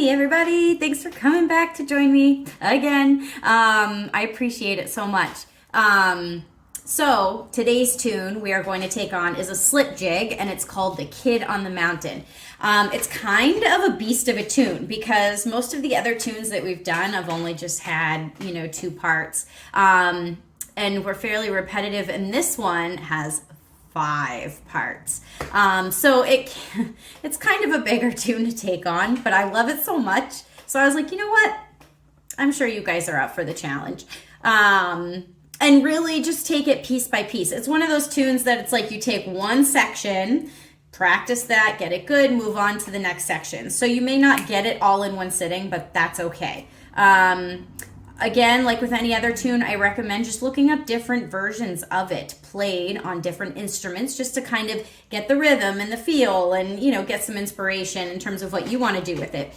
Hey everybody, thanks for coming back to join me again. I appreciate it so much. So today's tune we are going to take on is a slip jig, and it's called The Kid on the Mountain. It's kind of a beast of a tune because most of the other tunes that we've done have only just had, two parts. And we're fairly repetitive, and this one has 5 parts. So it's kind of a bigger tune to take on, but I love it so much. So I was like, you know what? I'm sure you guys are up for the challenge. And really just take it piece by piece. It's one of those tunes that it's like you take one section, practice that, get it good, move on to the next section. So you may not get it all in one sitting, but that's okay. Again, like with any other tune, I recommend just looking up different versions of it played on different instruments just to kind of get the rhythm and the feel and, get some inspiration in terms of what you want to do with it.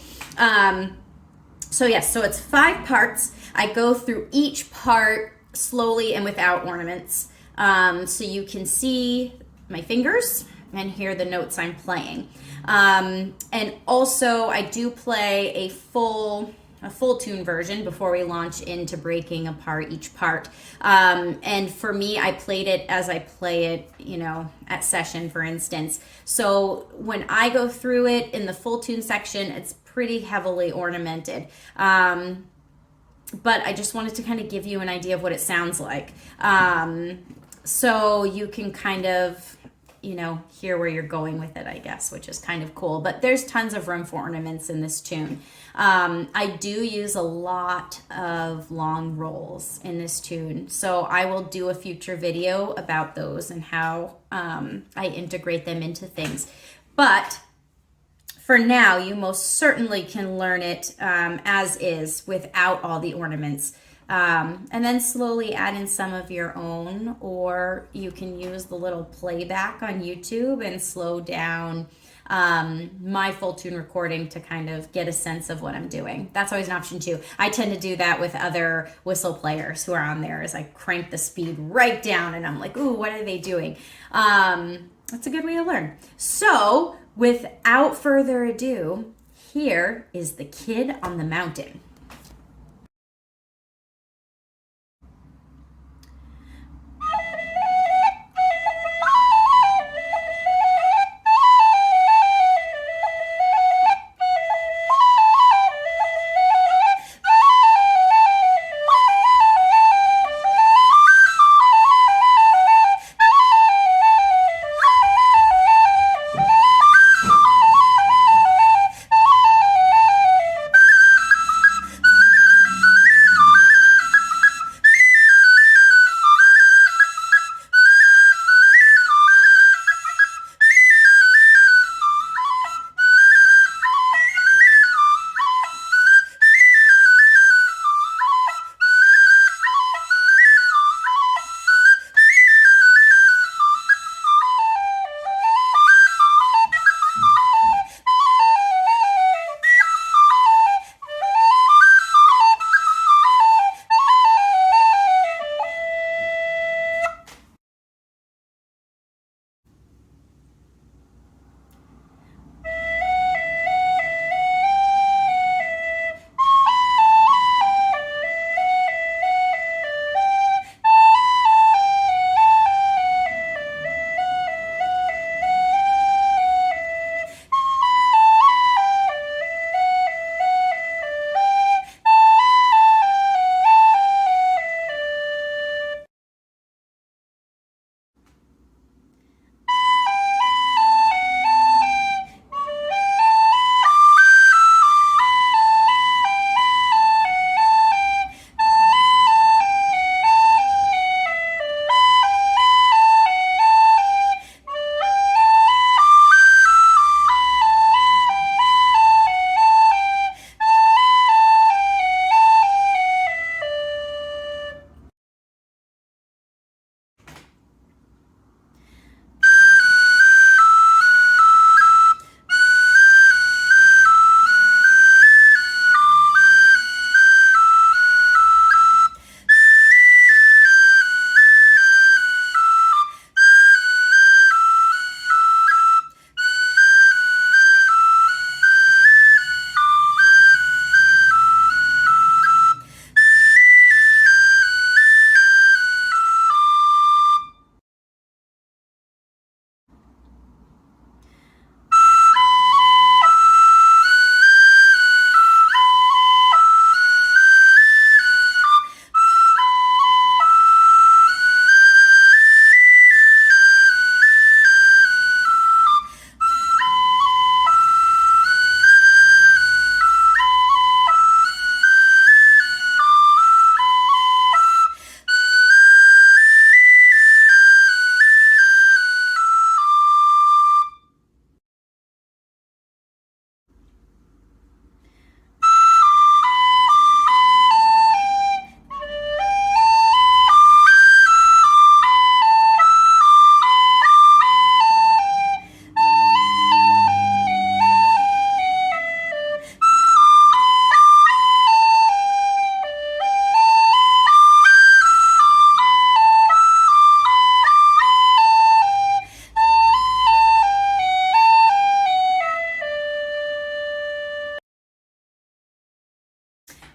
So it's 5 parts. I go through each part slowly and without ornaments. So you can see my fingers and hear the notes I'm playing. And also I do play a full tune version before we launch into breaking apart each part. And for me, I played it as I play it, at session, for instance. So when I go through it in the full tune section, it's pretty heavily ornamented. But I just wanted to kind of give you an idea of what it sounds like. So you can kind of, hear where you're going with it, I guess, which is kind of cool. But there's tons of room for ornaments in this tune. I do use a lot of long rolls in this tune. So I will do a future video about those and how I integrate them into things. But for now, you most certainly can learn it as is without all the ornaments. And then slowly add in some of your own, or you can use the little playback on YouTube and slow down my full tune recording to kind of get a sense of what I'm doing. That's always an option too. I tend to do that with other whistle players who are on there as I crank the speed right down and I'm like, ooh, what are they doing? That's a good way to learn. So without further ado, here is The Kid on the Mountain.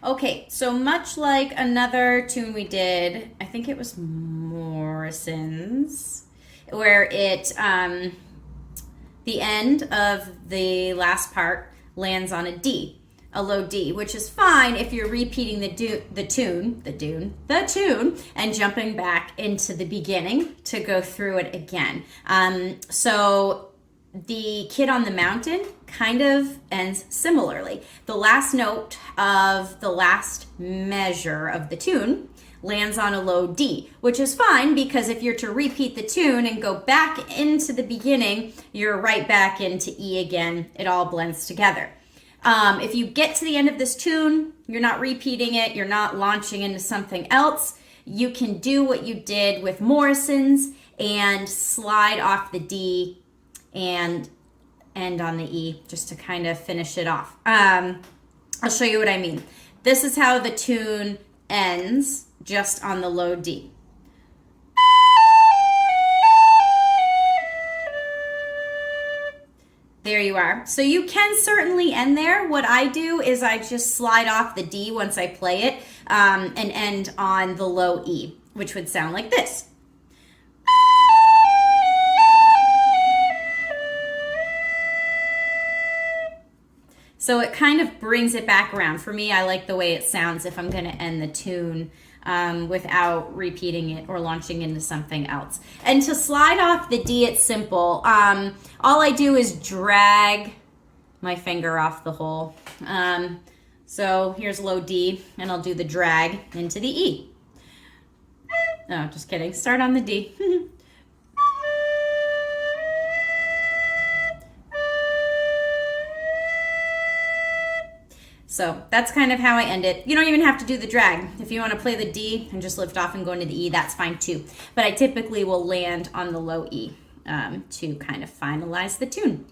Okay, so much like another tune we did, I think it was Morrison's, where the end of the last part lands on a D, a low D, which is fine if you're repeating the tune, and jumping back into the beginning to go through it again. So the Kid on the Mountain kind of ends similarly. The last note of the last measure of the tune lands on a low D, which is fine because if you're to repeat the tune and go back into the beginning, you're right back into E again. It all blends together. If you get to the end of this tune, you're not repeating it, you're not launching into something else, you can do what you did with Morrison's and slide off the D and end on the E just to kind of finish it off. I'll show you what I mean. This is how the tune ends, just on the low D. There you are. So you can certainly end there. What I do is I just slide off the D once I play it and end on the low E, which would sound like this. So it kind of brings it back around. For me, I like the way it sounds if I'm going to end the tune without repeating it or launching into something else. And to slide off the D, it's simple. All I do is drag my finger off the hole. So here's low D, and I'll do the drag into the E. No, just kidding. Start on the D. So that's kind of how I end it. You don't even have to do the drag. If you want to play the D and just lift off and go into the E, that's fine too. But I typically will land on the low E to kind of finalize the tune.